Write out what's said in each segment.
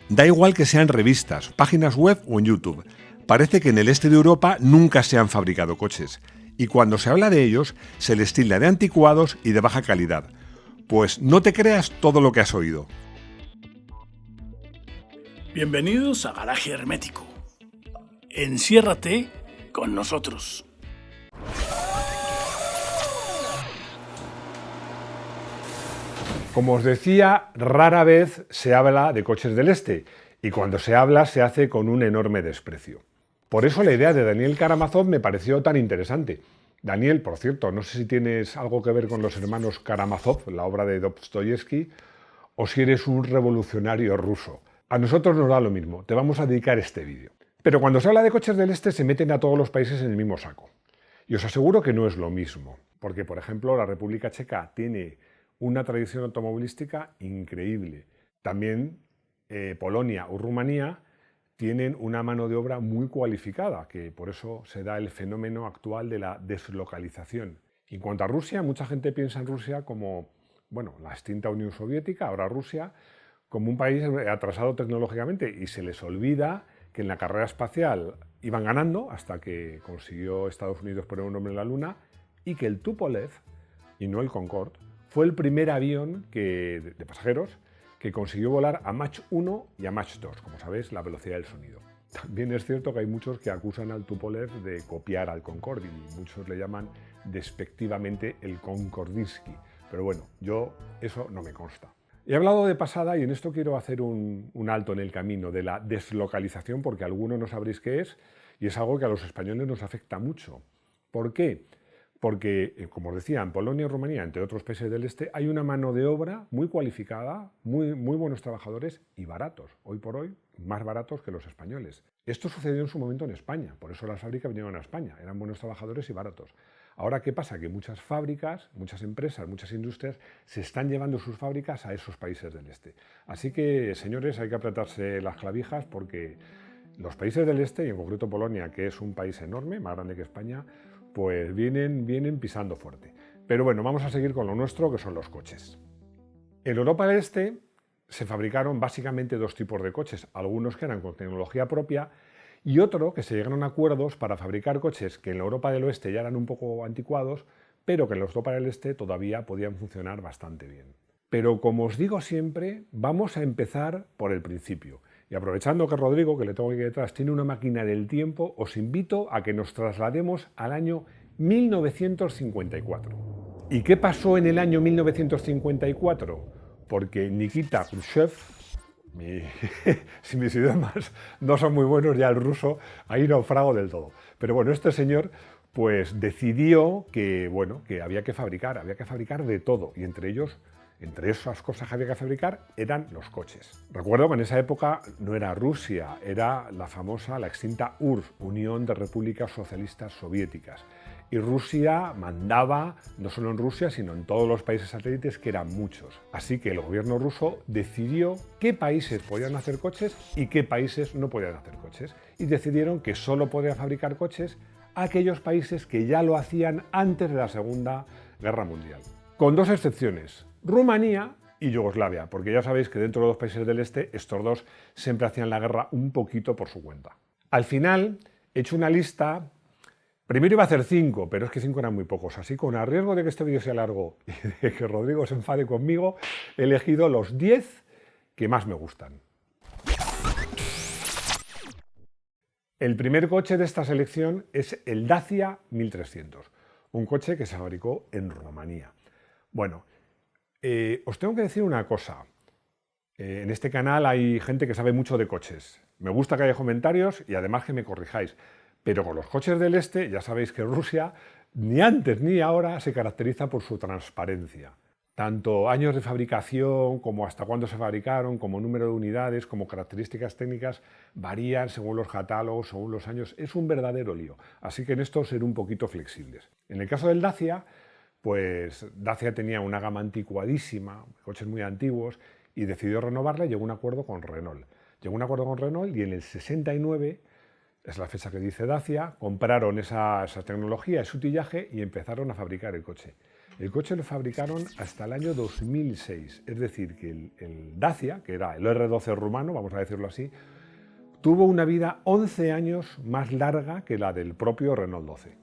Da igual que sean revistas, páginas web o en YouTube. Parece que en el este de Europa nunca se han fabricado coches. Y cuando se habla de ellos, se les tilda de anticuados y de baja calidad. Pues no te creas todo lo que has oído. Bienvenidos a Garaje Hermético. Enciérrate con nosotros. Como os decía, rara vez se habla de coches del este, y cuando se habla se hace con un enorme desprecio. Por eso la idea de Daniel Karamazov me pareció tan interesante. Daniel, por cierto, no sé si tienes algo que ver con los hermanos Karamazov, la obra de Dostoyevsky, o si eres un revolucionario ruso. A nosotros nos da lo mismo, te vamos a dedicar este vídeo. Pero cuando se habla de coches del este se meten a todos los países en el mismo saco. Y os aseguro que no es lo mismo, porque por ejemplo la República Checa tiene una tradición automovilística increíble. También Polonia o Rumanía tienen una mano de obra muy cualificada, que por eso se da el fenómeno actual de la deslocalización. Y en cuanto a Rusia, mucha gente piensa en Rusia como, bueno, la extinta Unión Soviética, ahora Rusia, como un país atrasado tecnológicamente, y se les olvida que en la carrera espacial iban ganando hasta que consiguió Estados Unidos poner un hombre en la Luna, y que el Tupolev, y no el Concorde, fue el primer avión de pasajeros que consiguió volar a Mach 1 y a Mach 2, como sabéis, la velocidad del sonido. También es cierto que hay muchos que acusan al Tupolev de copiar al Concorde y muchos le llaman despectivamente el Concordinsky. Pero bueno, eso no me consta. He hablado de pasada y en esto quiero hacer un alto en el camino de la deslocalización porque algunos no sabréis qué es y es algo que a los españoles nos afecta mucho. ¿Por qué? Porque, como os decía, en Polonia y Rumanía, entre otros países del este, hay una mano de obra muy cualificada, muy buenos trabajadores y baratos. Hoy por hoy, más baratos que los españoles. Esto sucedió en su momento en España, por eso las fábricas vinieron a España, eran buenos trabajadores y baratos. Ahora, ¿qué pasa? Que muchas fábricas, muchas empresas, muchas industrias se están llevando sus fábricas a esos países del este. Así que, señores, hay que apretarse las clavijas porque los países del este, y en concreto Polonia, que es un país enorme, más grande que España, pues vienen pisando fuerte. Pero bueno, vamos a seguir con lo nuestro, que son los coches. En Europa del Este se fabricaron básicamente dos tipos de coches, algunos que eran con tecnología propia y otro que se llegaron a acuerdos para fabricar coches que en la Europa del Oeste ya eran un poco anticuados, pero que en la Europa del Este todavía podían funcionar bastante bien. Pero como os digo siempre, vamos a empezar por el principio. Y aprovechando que Rodrigo, que le tengo aquí detrás, tiene una máquina del tiempo, os invito a que nos traslademos al año 1954. ¿Y qué pasó en el año 1954? Porque Nikita Khrushchev, si mis idiomas no son muy buenos, ya el ruso, ahí naufrago del todo. Pero bueno, este señor pues decidió que había que fabricar de todo, y entre esas cosas que había que fabricar eran los coches. Recuerdo que en esa época no era Rusia, era la extinta URSS, Unión de Repúblicas Socialistas Soviéticas. Y Rusia mandaba no solo en Rusia, sino en todos los países satélites, que eran muchos. Así que el gobierno ruso decidió qué países podían hacer coches y qué países no podían hacer coches. Y decidieron que solo podían fabricar coches aquellos países que ya lo hacían antes de la Segunda Guerra Mundial. Con dos excepciones: Rumanía y Yugoslavia, porque ya sabéis que dentro de los países del este estos dos siempre hacían la guerra un poquito por su cuenta. Al final he hecho una lista, primero iba a hacer 5, pero es que 5 eran muy pocos, así con a riesgo de que este vídeo sea largo y de que Rodrigo se enfade conmigo, he elegido los 10 que más me gustan. El primer coche de esta selección es el Dacia 1300, un coche que se fabricó en Rumanía. Bueno, os tengo que decir una cosa. En este canal hay gente que sabe mucho de coches. Me gusta que haya comentarios y además que me corrijáis. Pero con los coches del este, ya sabéis que Rusia, ni antes ni ahora, se caracteriza por su transparencia. Tanto años de fabricación, como hasta cuándo se fabricaron, como número de unidades, como características técnicas, varían según los catálogos, según los años. Es un verdadero lío. Así que en esto ser un poquito flexibles. En el caso del Dacia, pues Dacia tenía una gama anticuadísima, coches muy antiguos, y decidió renovarla y llegó a un acuerdo con Renault. Y en el 69, es la fecha que dice Dacia, compraron esa tecnología, ese utillaje y empezaron a fabricar el coche. El coche lo fabricaron hasta el año 2006, es decir, que el Dacia, que era el R12 rumano, vamos a decirlo así, tuvo una vida 11 años más larga que la del propio Renault 12.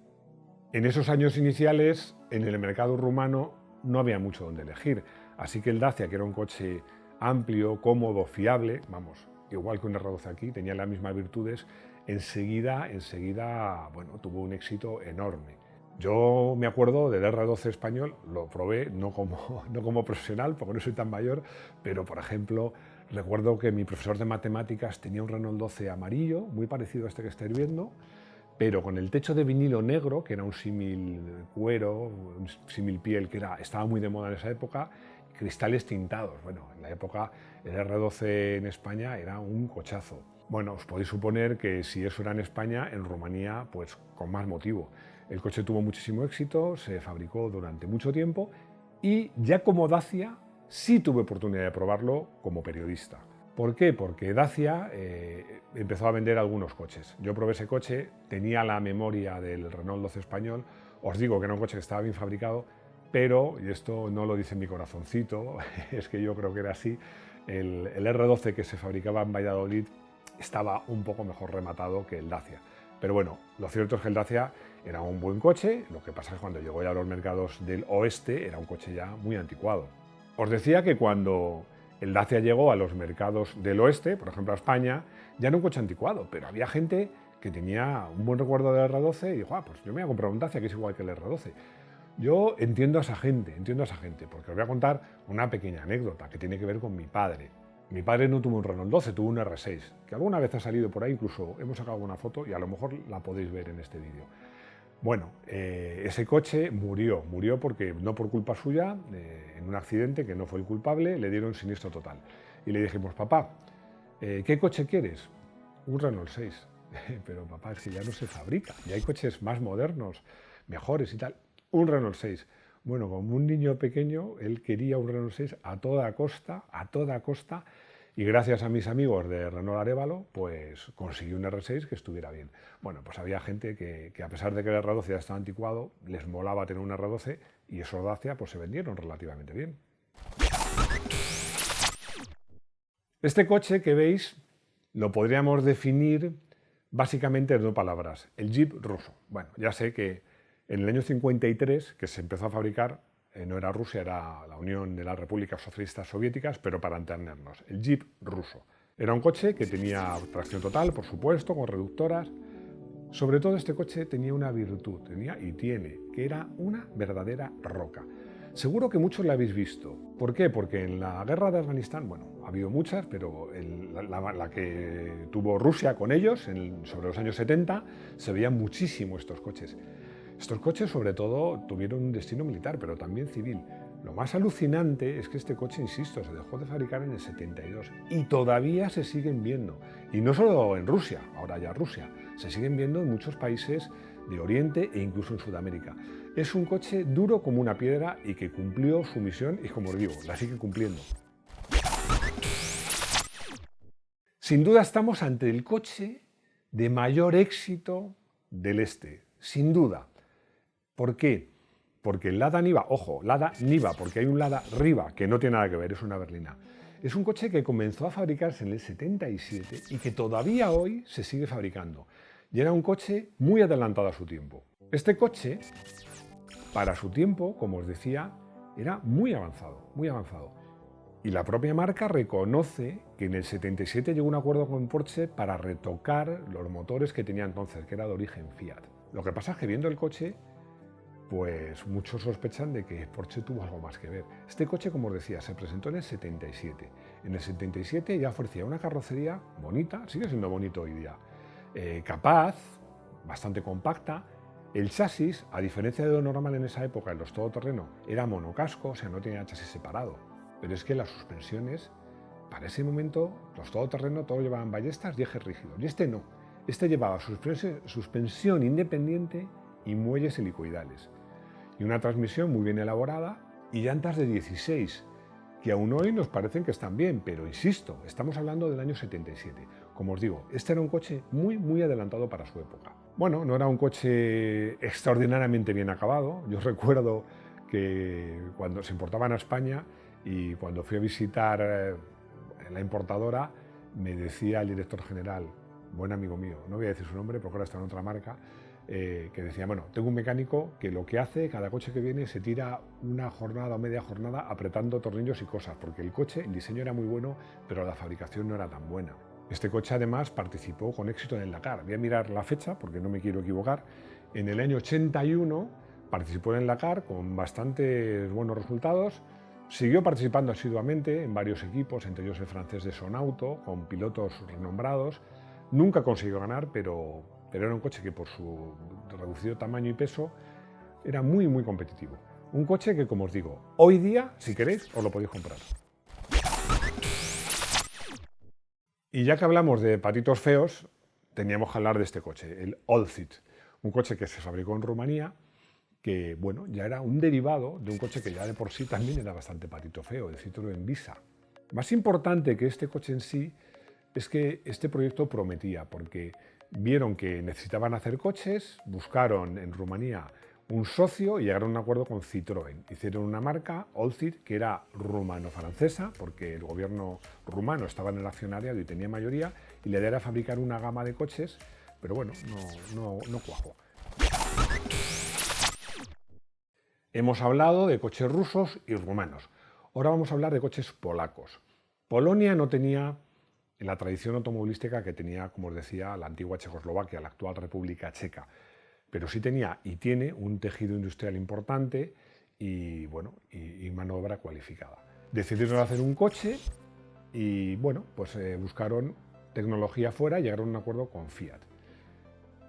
En esos años iniciales, en el mercado rumano no había mucho donde elegir, así que el Dacia, que era un coche amplio, cómodo, fiable, vamos, igual que un R12 aquí, tenía las mismas virtudes, enseguida, bueno, tuvo un éxito enorme. Yo me acuerdo del R12 español, lo probé no como profesional, porque no soy tan mayor, pero por ejemplo, recuerdo que mi profesor de matemáticas tenía un Renault 12 amarillo, muy parecido a este que estáis viendo, pero con el techo de vinilo negro, que era un símil cuero, un símil piel, que estaba muy de moda en esa época, cristales tintados. Bueno, en la época el R12 en España era un cochazo. Bueno, os podéis suponer que si eso era en España, en Rumanía, pues con más motivo. El coche tuvo muchísimo éxito, se fabricó durante mucho tiempo y ya como Dacia sí tuve oportunidad de probarlo como periodista. ¿Por qué? Porque Dacia empezó a vender algunos coches. Yo probé ese coche, tenía la memoria del Renault 12 español, os digo que era un coche que estaba bien fabricado, pero, y esto no lo dice mi corazoncito, es que yo creo que era así, el R12 que se fabricaba en Valladolid estaba un poco mejor rematado que el Dacia. Pero bueno, lo cierto es que el Dacia era un buen coche, lo que pasa es que cuando llegó ya a los mercados del oeste era un coche ya muy anticuado. Os decía que cuando el Dacia llegó a los mercados del oeste, por ejemplo a España, ya era un coche anticuado, pero había gente que tenía un buen recuerdo del R12 y dijo, pues yo me voy a comprar un Dacia que es igual que el R12. Yo entiendo a esa gente, porque os voy a contar una pequeña anécdota que tiene que ver con mi padre. Mi padre no tuvo un Renault 12, tuvo un R6, que alguna vez ha salido por ahí, incluso hemos sacado una foto y a lo mejor la podéis ver en este vídeo. Bueno, ese coche murió porque no por culpa suya, en un accidente que no fue el culpable, le dieron siniestro total. Y le dijimos, papá, ¿qué coche quieres? Un Renault 6. Pero papá, es que ya no se fabrica, ya hay coches más modernos, mejores y tal. Un Renault 6. Bueno, como un niño pequeño, él quería un Renault 6 a toda costa, y gracias a mis amigos de Renault Arévalo, pues conseguí un R6 que estuviera bien. Bueno, pues había gente que a pesar de que el R12 ya estaba anticuado, les molaba tener un R12 y esos Dacia pues se vendieron relativamente bien. Este coche que veis lo podríamos definir básicamente en dos palabras, el Jeep ruso. Bueno, ya sé que en el año 53, que se empezó a fabricar, no era Rusia, era la Unión de las Repúblicas Socialistas Soviéticas, pero para entendernos, el Jeep ruso. Era un coche que tenía tracción total, por supuesto, con reductoras. Sobre todo este coche tenía una virtud, que era una verdadera roca. Seguro que muchos la habéis visto. ¿Por qué? Porque en la guerra de Afganistán, bueno, ha habido muchas, pero la que tuvo Rusia con ellos, sobre los años 70, se veían muchísimo estos coches. Estos coches, sobre todo, tuvieron un destino militar, pero también civil. Lo más alucinante es que este coche, insisto, se dejó de fabricar en el 72 y todavía se siguen viendo. Y no solo en Rusia, ahora ya Rusia, se siguen viendo en muchos países de Oriente e incluso en Sudamérica. Es un coche duro como una piedra y que cumplió su misión y, como os digo, la sigue cumpliendo. Sin duda estamos ante el coche de mayor éxito del este, sin duda. ¿Por qué? Porque el Lada Niva, ojo, Lada Niva, porque hay un Lada Riva, que no tiene nada que ver, es una berlina. Es un coche que comenzó a fabricarse en el 77 y que todavía hoy se sigue fabricando. Y era un coche muy adelantado a su tiempo. Este coche, para su tiempo, como os decía, era muy avanzado, muy avanzado. Y la propia marca reconoce que en el 77 llegó a un acuerdo con Porsche para retocar los motores que tenía entonces, que era de origen Fiat. Lo que pasa es que viendo el coche, pues muchos sospechan de que Porsche tuvo algo más que ver. Este coche, como os decía, se presentó en el 77. En el 77 ya ofrecía una carrocería bonita, sigue siendo bonito hoy día, capaz, bastante compacta. El chasis, a diferencia de lo normal en esa época en los todoterreno, era monocasco, o sea, no tenía chasis separado. Pero es que las suspensiones, para ese momento, los todoterreno todos llevaban ballestas y ejes rígidos. Y este no. Este llevaba suspensión independiente y muelles helicoidales. Y una transmisión muy bien elaborada y llantas de 16, que aún hoy nos parecen que están bien, pero insisto, estamos hablando del año 77. Como os digo, este era un coche muy adelantado para su época. Bueno, no era un coche extraordinariamente bien acabado. Yo recuerdo que cuando se importaban a España y cuando fui a visitar la importadora, me decía el director general, buen amigo mío, no voy a decir su nombre porque ahora está en otra marca, que decía, bueno, tengo un mecánico que lo que hace, cada coche que viene se tira una jornada o media jornada apretando tornillos y cosas, porque el coche, el diseño era muy bueno, pero la fabricación no era tan buena. Este coche además participó con éxito en el Dakar. Voy a mirar la fecha porque no me quiero equivocar. En el año 81 participó en el Dakar con bastantes buenos resultados. Siguió participando asiduamente en varios equipos, entre ellos el francés de Sonauto, con pilotos renombrados. Nunca consiguió ganar, pero era un coche que por su reducido tamaño y peso era muy, muy competitivo. Un coche que, como os digo, hoy día, si queréis, os lo podéis comprar. Y ya que hablamos de patitos feos, teníamos que hablar de este coche, el Allseat. Un coche que se fabricó en Rumanía, que bueno, ya era un derivado de un coche que ya de por sí también era bastante patito feo, el Citroën Visa. Más importante que este coche en sí es que este proyecto prometía, porque vieron que necesitaban hacer coches, buscaron en Rumanía un socio y llegaron a un acuerdo con Citroën. Hicieron una marca, Allseat, que era rumano-francesa, porque el gobierno rumano estaba en el accionariado y tenía mayoría, y la idea era fabricar una gama de coches, pero bueno, no cuajó. Hemos hablado de coches rusos y rumanos. Ahora vamos a hablar de coches polacos. Polonia no tenía la tradición automovilística que tenía, como os decía, la antigua Checoslovaquia, la actual República Checa, pero sí tenía y tiene un tejido industrial importante y, bueno, y mano de obra cualificada. Decidieron hacer un coche y bueno, pues buscaron tecnología fuera y llegaron a un acuerdo con Fiat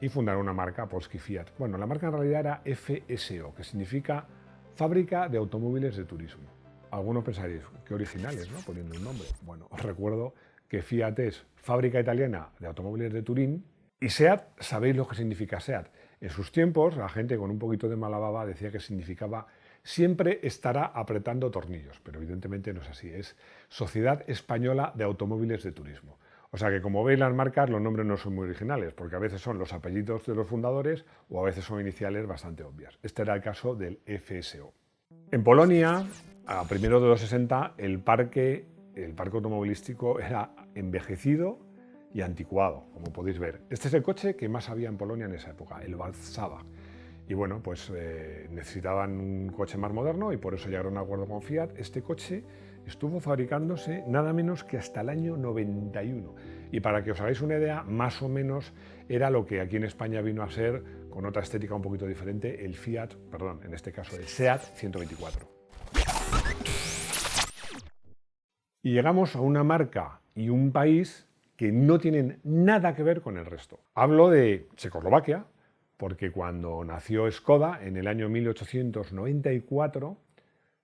y fundaron una marca, Polski Fiat. Bueno, la marca en realidad era FSO, que significa Fábrica de Automóviles de Turismo. Algunos pensaréis, qué originales, ¿no? Poniendo un nombre. Bueno, os recuerdo que Fiat es Fábrica Italiana de Automóviles de Turín y SEAT, sabéis lo que significa SEAT. En sus tiempos, la gente con un poquito de mala baba decía que significaba siempre estará apretando tornillos, pero evidentemente no es así, es Sociedad Española de Automóviles de Turismo. O sea que, como veis, las marcas, los nombres no son muy originales, porque a veces son los apellidos de los fundadores o a veces son iniciales bastante obvias. Este era el caso del FSO. En Polonia, a primeros de los 60, el parque automovilístico era envejecido y anticuado, como podéis ver. Este es el coche que más había en Polonia en esa época, el Warszawa. Y bueno, pues necesitaban un coche más moderno y por eso llegaron a un acuerdo con Fiat. Este coche estuvo fabricándose nada menos que hasta el año 91. Y para que os hagáis una idea, más o menos era lo que aquí en España vino a ser, con otra estética un poquito diferente, el en este caso el SEAT 124. Y llegamos a una marca y un país que no tienen nada que ver con el resto. Hablo de Checoslovaquia, porque cuando nació Škoda en el año 1894,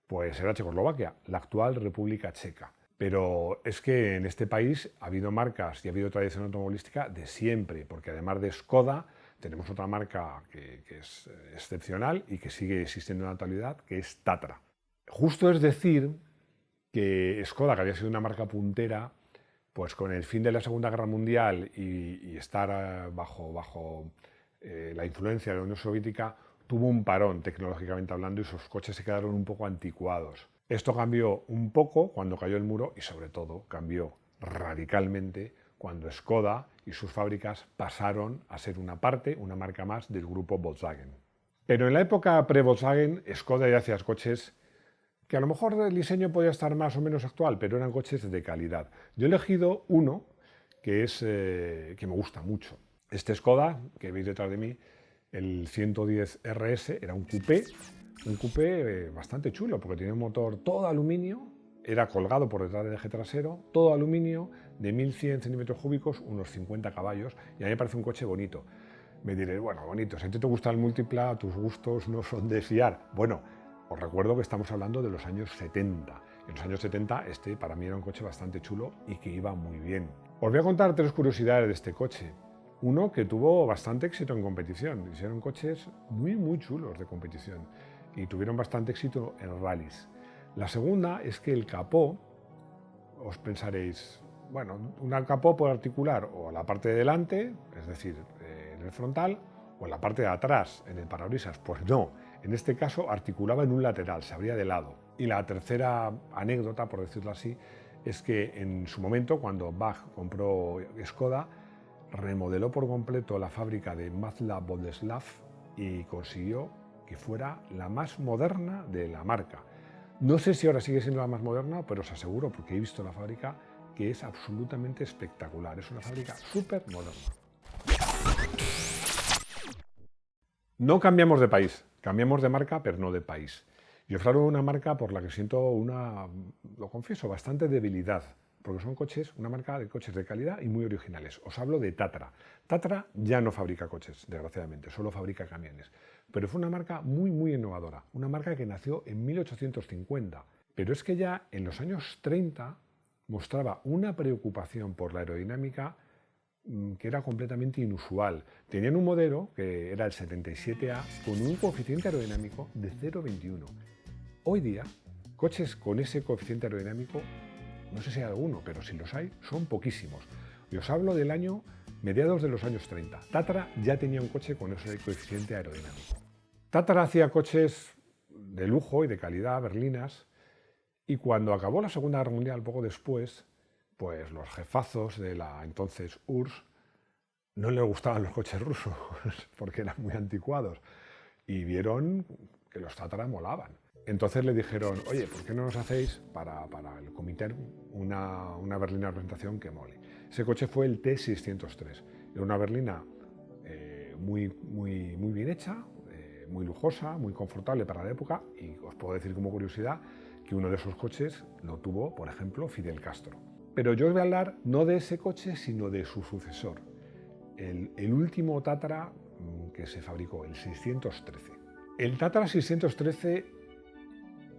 pues era Checoslovaquia, la actual República Checa. Pero es que en este país ha habido marcas y ha habido tradición automovilística de siempre, porque además de Škoda tenemos otra marca que es excepcional y que sigue existiendo en la actualidad, que es Tatra. Justo es decir que Škoda, que había sido una marca puntera, pues con el fin de la Segunda Guerra Mundial y estar bajo la influencia de la Unión Soviética, tuvo un parón tecnológicamente hablando y sus coches se quedaron un poco anticuados. Esto cambió un poco cuando cayó el muro y sobre todo cambió radicalmente cuando Škoda y sus fábricas pasaron a ser una marca más del grupo Volkswagen. Pero en la época pre-Volkswagen, Škoda ya hacía coches que a lo mejor el diseño podía estar más o menos actual, pero eran coches de calidad. Yo he elegido uno que me gusta mucho. Este Škoda, que veis detrás de mí, el 110 RS, era un coupé bastante chulo, porque tenía un motor todo aluminio, era colgado por detrás del eje trasero, todo aluminio, de 1100 centímetros cúbicos, unos 50 caballos, y a mí me parece un coche bonito. Me diréis, bueno, bonito, si a ti te gusta el Multipla, tus gustos no son de fiar. Bueno, os recuerdo que estamos hablando de los años 70. En los años 70 este para mí era un coche bastante chulo y que iba muy bien. Os voy a contar tres curiosidades de este coche. Uno, que tuvo bastante éxito en competición. Hicieron coches muy, muy chulos de competición y tuvieron bastante éxito en rallies. La segunda es que el capó, os pensaréis, bueno, un capó puede articular o la parte de delante, es decir, en el frontal, o en la parte de atrás, en el parabrisas. Pues no, En este caso articulaba en un lateral, se abría de lado. Y la tercera anécdota, por decirlo así, es que en su momento, cuando Bach compró Škoda, remodeló por completo la fábrica de Mazda Boleslav y consiguió que fuera la más moderna de la marca. No sé si ahora sigue siendo la más moderna, pero os aseguro, porque he visto la fábrica, que es absolutamente espectacular. Es una fábrica súper moderna. No cambiamos de país, cambiamos de marca, pero no de país. Y os hablo de una marca por la que siento lo confieso, bastante debilidad, porque son una marca de coches de calidad y muy originales. Os hablo de Tatra. Tatra ya no fabrica coches, desgraciadamente, solo fabrica camiones. Pero fue una marca muy innovadora, una marca que nació en 1850. Pero es que ya en los años 30 mostraba una preocupación por la aerodinámica que era completamente inusual. Tenían un modelo, que era el 77A, con un coeficiente aerodinámico de 0,21. Hoy día, coches con ese coeficiente aerodinámico, no sé si hay alguno, pero si los hay, son poquísimos. Y os hablo del año mediados de los años 30. Tatra ya tenía un coche con ese coeficiente aerodinámico. Tatra hacía coches de lujo y de calidad, berlinas, y cuando acabó la Segunda Guerra Mundial, poco después, pues los jefazos de la entonces URSS no les gustaban los coches rusos porque eran muy anticuados y vieron que los Tatra molaban. Entonces le dijeron, oye, ¿por qué no nos hacéis para el comité una berlina de presentación que mole? Ese coche fue el T603. Era una berlina muy bien hecha, muy lujosa, muy confortable para la época, y os puedo decir como curiosidad que uno de esos coches lo tuvo, por ejemplo, Fidel Castro. Pero yo os voy a hablar no de ese coche, sino de su sucesor, el último Tatra que se fabricó, el 613. El Tatra 613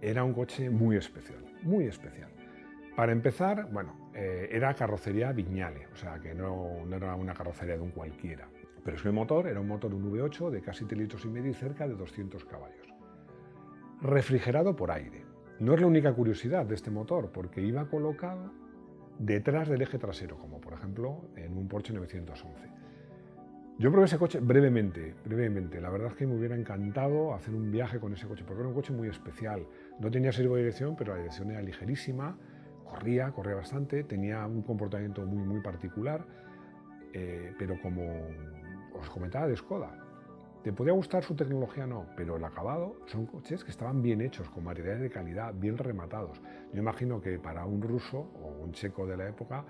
era un coche muy especial, muy especial. Para empezar, bueno, era carrocería Vignale, o sea que no era una carrocería de un cualquiera. Pero es que el motor era un motor, un V8 de casi 3,5 litros y cerca de 200 caballos. Refrigerado por aire. No es la única curiosidad de este motor, porque iba colocado detrás del eje trasero, como por ejemplo en un Porsche 911. Yo probé ese coche brevemente. La verdad es que me hubiera encantado hacer un viaje con ese coche, porque era un coche muy especial. No tenía sirvo de dirección, pero la dirección era ligerísima, corría bastante, tenía un comportamiento muy particular, pero como os comentaba de Škoda, te podía gustar su tecnología, no, pero el acabado son coches que estaban bien hechos, con materiales de calidad, bien rematados. Yo imagino que para un ruso o un checo de la época,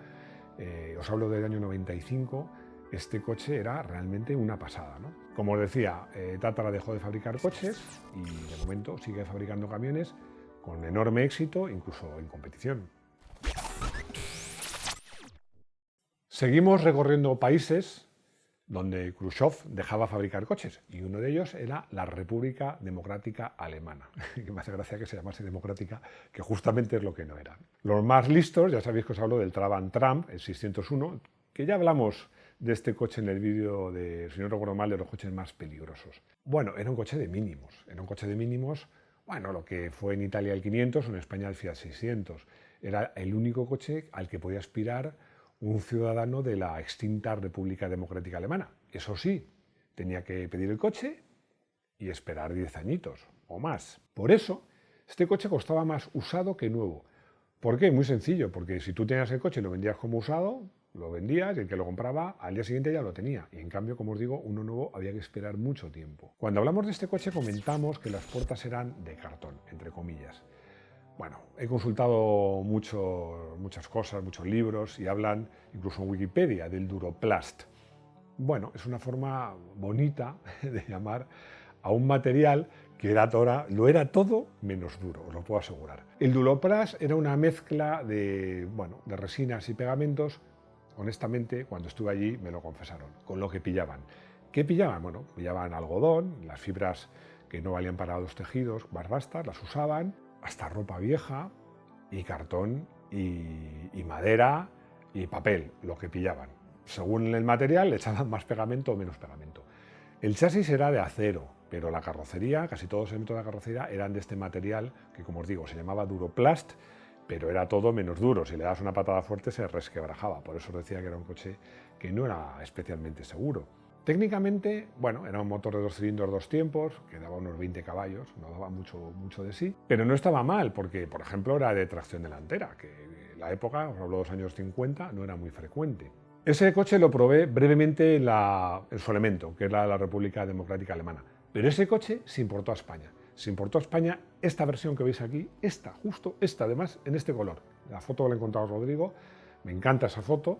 os hablo del año 95, este coche era realmente una pasada, ¿no? Como os decía, Tatra dejó de fabricar coches y de momento sigue fabricando camiones con enorme éxito, incluso en competición. Seguimos recorriendo países donde Khrushchev dejaba fabricar coches, y uno de ellos era la República Democrática Alemana, que me hace gracia que se llamase democrática, que justamente es lo que no era. Los más listos, ya sabéis que os hablo del Trabant Tram, el 601, que ya hablamos de este coche en el vídeo de, si no recuerdo mal, de los coches más peligrosos. Bueno, era un coche de mínimos, bueno, lo que fue en Italia el 500 o en España el Fiat 600. Era el único coche al que podía aspirar un ciudadano de la extinta República Democrática Alemana. Eso sí, tenía que pedir el coche y esperar 10 añitos o más. Por eso, este coche costaba más usado que nuevo. ¿Por qué? Muy sencillo, porque si tú tenías el coche y lo vendías como usado, lo vendías y el que lo compraba al día siguiente ya lo tenía. Y en cambio, como os digo, uno nuevo había que esperar mucho tiempo. Cuando hablamos de este coche comentamos que las puertas eran de cartón, entre comillas. Bueno, he consultado muchas cosas, muchos libros, y hablan, incluso en Wikipedia, del Duroplast. Bueno, es una forma bonita de llamar a un material que lo era todo menos duro, os lo puedo asegurar. El Duroplast era una mezcla de resinas y pegamentos. Honestamente, cuando estuve allí me lo confesaron, con lo que pillaban. ¿Qué pillaban? Bueno, pillaban algodón, las fibras que no valían para los tejidos, barbastas, las usaban, hasta ropa vieja y cartón y madera y papel, lo que pillaban. Según el material le echaban más pegamento o menos pegamento. El chasis era de acero, pero la carrocería, casi todos los elementos de la carrocería eran de este material que, como os digo, se llamaba Duroplast, pero era todo menos duro. Si le das una patada fuerte se resquebrajaba. Por eso os decía que era un coche que no era especialmente seguro. Técnicamente, bueno, era un motor de 2 cilindros, 2 tiempos, que daba unos 20 caballos, no daba mucho de sí, pero no estaba mal, porque, por ejemplo, era de tracción delantera, que en la época, os hablo de los años 50, no era muy frecuente. Ese coche lo probé brevemente en su elemento, que era la República Democrática Alemana, pero ese coche se importó a España. Se importó a España esta versión que veis aquí, justo esta, además, en este color. La foto la he encontrado Rodrigo, me encanta esa foto.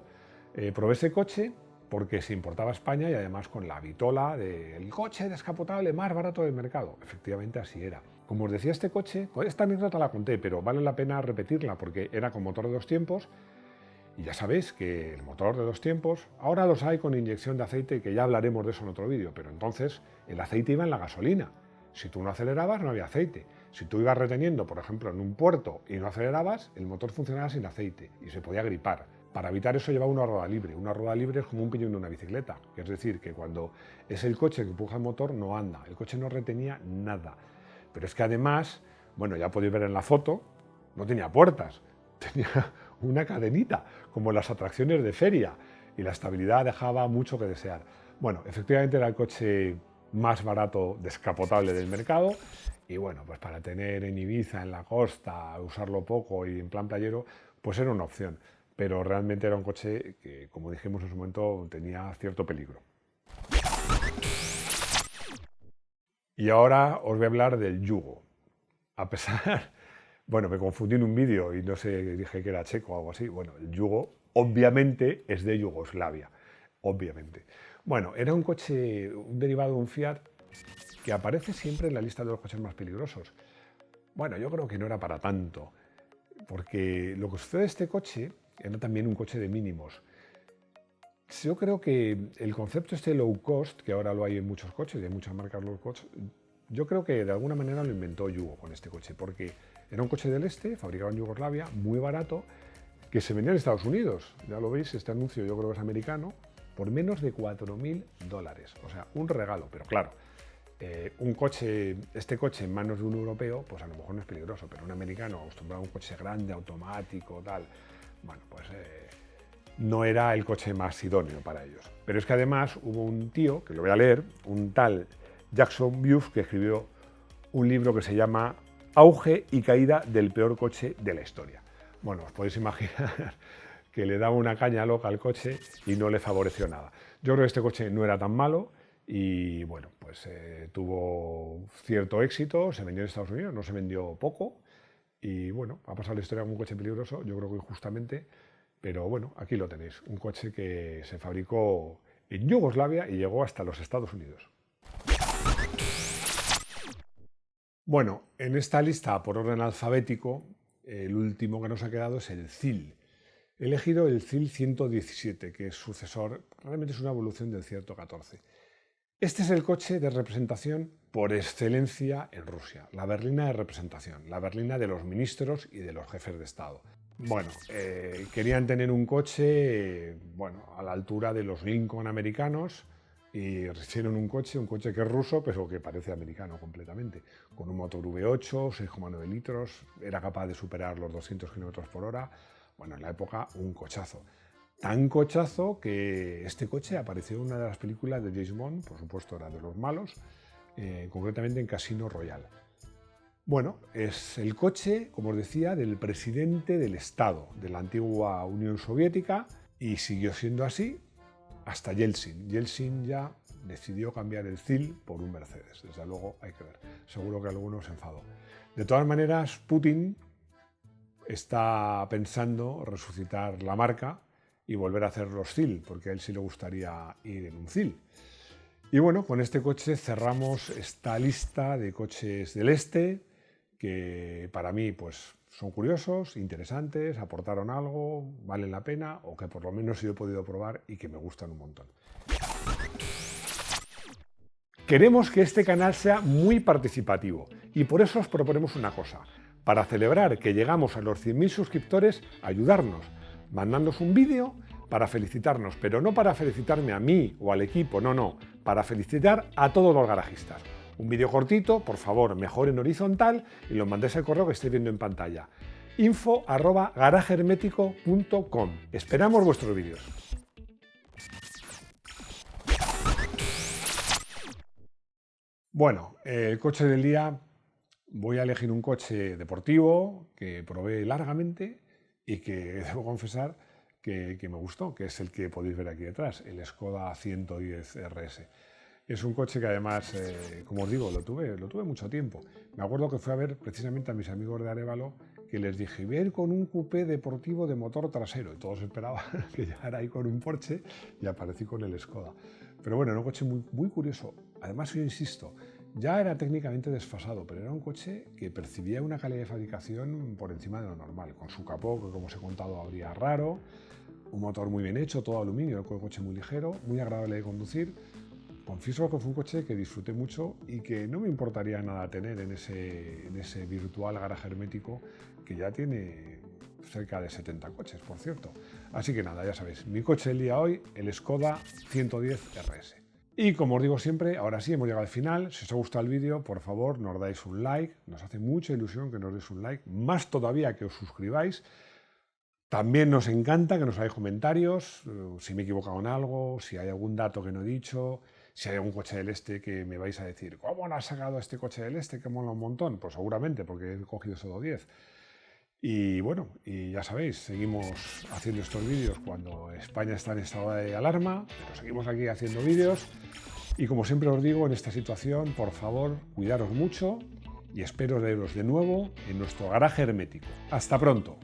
Probé ese coche porque se importaba a España y además con la vitola del coche descapotable más barato del mercado. Efectivamente así era. Como os decía, este coche, esta anécdota la conté, pero vale la pena repetirla porque era con motor de 2 tiempos y ya sabéis que el motor de 2 tiempos, ahora los hay con inyección de aceite, que ya hablaremos de eso en otro vídeo, pero entonces el aceite iba en la gasolina. Si tú no acelerabas, no había aceite. Si tú ibas reteniendo, por ejemplo, en un puerto y no acelerabas, el motor funcionaba sin aceite y se podía gripar. Para evitar eso llevaba una rueda libre. Una rueda libre es como un piñón de una bicicleta. Es decir, que cuando es el coche que empuja el motor, no anda. El coche no retenía nada. Pero es que además, bueno, ya podéis ver en la foto, no tenía puertas. Tenía una cadenita, como las atracciones de feria. Y la estabilidad dejaba mucho que desear. Bueno, efectivamente era el coche más barato descapotable del mercado. Y bueno, pues para tener en Ibiza, en la costa, usarlo poco y en plan playero, pues era una opción. Pero realmente era un coche que, como dijimos en su momento, tenía cierto peligro. Y ahora os voy a hablar del Yugo. A pesar, bueno, me confundí en un vídeo y no sé, dije que era checo o algo así. Bueno, el Yugo obviamente es de Yugoslavia, obviamente. Bueno, era un coche, un derivado de un Fiat que aparece siempre en la lista de los coches más peligrosos. Bueno, yo creo que no era para tanto, porque lo que sucede de este coche era también un coche de mínimos. Yo creo que el concepto este low cost, que ahora lo hay en muchos coches y hay muchas marcas low cost, yo creo que de alguna manera lo inventó Yugo con este coche, porque era un coche del este, fabricado en Yugoslavia, muy barato, que se vendía en Estados Unidos. Ya lo veis, este anuncio yo creo que es americano, por menos de $4.000. O sea, un regalo, pero claro, este coche en manos de un europeo, pues a lo mejor no es peligroso, pero un americano acostumbrado a un coche grande, automático, tal, bueno, pues no era el coche más idóneo para ellos. Pero es que además hubo un tío, que lo voy a leer, un tal Jackson Buff, que escribió un libro que se llama Auge y caída del peor coche de la historia. Bueno, os podéis imaginar que le daba una caña loca al coche y no le favoreció nada. Yo creo que este coche no era tan malo y bueno, pues tuvo cierto éxito, se vendió en Estados Unidos, no se vendió poco y bueno, ha pasado la historia como un coche peligroso, yo creo que injustamente, pero bueno, aquí lo tenéis, un coche que se fabricó en Yugoslavia y llegó hasta los Estados Unidos. Bueno, en esta lista por orden alfabético, el último que nos ha quedado es el CIL. He elegido el CIL 117, que es sucesor, realmente es una evolución del Cierto 14. Este es el coche de representación por excelencia en Rusia, la berlina de representación, la berlina de los ministros y de los jefes de Estado. Bueno, querían tener un coche a la altura de los Lincoln americanos y hicieron un coche que es ruso, pero que parece americano completamente, con un motor V8, 6,9 litros, era capaz de superar los 200 km por hora. Bueno, en la época un cochazo. Tan cochazo que este coche apareció en una de las películas de James Bond, por supuesto era de los malos, concretamente en Casino Royale. Bueno, es el coche, como os decía, del presidente del Estado de la antigua Unión Soviética y siguió siendo así hasta Yeltsin. Yeltsin ya decidió cambiar el CIL por un Mercedes. Desde luego hay que ver. Seguro que alguno se enfadó. De todas maneras, Putin está pensando resucitar la marca y volver a hacer los CIL, porque a él sí le gustaría ir en un CIL. Y bueno, con este coche cerramos esta lista de coches del este, que para mí pues, son curiosos, interesantes, aportaron algo, valen la pena, o que por lo menos yo he podido probar y que me gustan un montón. Queremos que este canal sea muy participativo y por eso os proponemos una cosa. Para celebrar que llegamos a los 100.000 suscriptores, ayudarnos, mandándonos un vídeo para felicitarnos, pero no para felicitarme a mí o al equipo, no, para felicitar a todos los garajistas. Un vídeo cortito, por favor, mejor en horizontal y lo mandéis al correo que estáis viendo en pantalla. info@garajehermetico.com. Esperamos vuestros vídeos. Bueno, el coche del día, voy a elegir un coche deportivo que probé largamente y que debo confesar que me gustó, que es el que podéis ver aquí detrás, el Skoda 110 RS. Es un coche que además, como os digo, lo tuve mucho tiempo. Me acuerdo que fui a ver precisamente a mis amigos de Arévalo, que les dije, voy a ir con un coupé deportivo de motor trasero. Y todos esperaban que llegara ahí con un Porsche y aparecí con el Skoda. Pero bueno, era un coche muy curioso. Además, yo insisto, ya era técnicamente desfasado, pero era un coche que percibía una calidad de fabricación por encima de lo normal, con su capó, que como os he contado abría raro, un motor muy bien hecho, todo aluminio, un coche muy ligero, muy agradable de conducir. Confieso que fue un coche que disfruté mucho y que no me importaría nada tener en ese virtual garaje hermético que ya tiene cerca de 70 coches, por cierto. Así que nada, ya sabéis, mi coche del día hoy, el Skoda 110 RS. Y como os digo siempre, ahora sí hemos llegado al final. Si os ha gustado el vídeo, por favor, nos dais un like. Nos hace mucha ilusión que nos deis un like, más todavía que os suscribáis. También nos encanta que nos hagáis comentarios, si me he equivocado en algo, si hay algún dato que no he dicho, si hay algún coche del este que me vais a decir, ¿cómo no has sacado este coche del este que mola un montón? Pues seguramente, porque he cogido solo 10. Y bueno, y ya sabéis, seguimos haciendo estos vídeos cuando España está en estado de alarma, pero seguimos aquí haciendo vídeos. Y como siempre os digo, en esta situación, por favor, cuidaros mucho y espero veros de nuevo en nuestro garaje hermético. ¡Hasta pronto!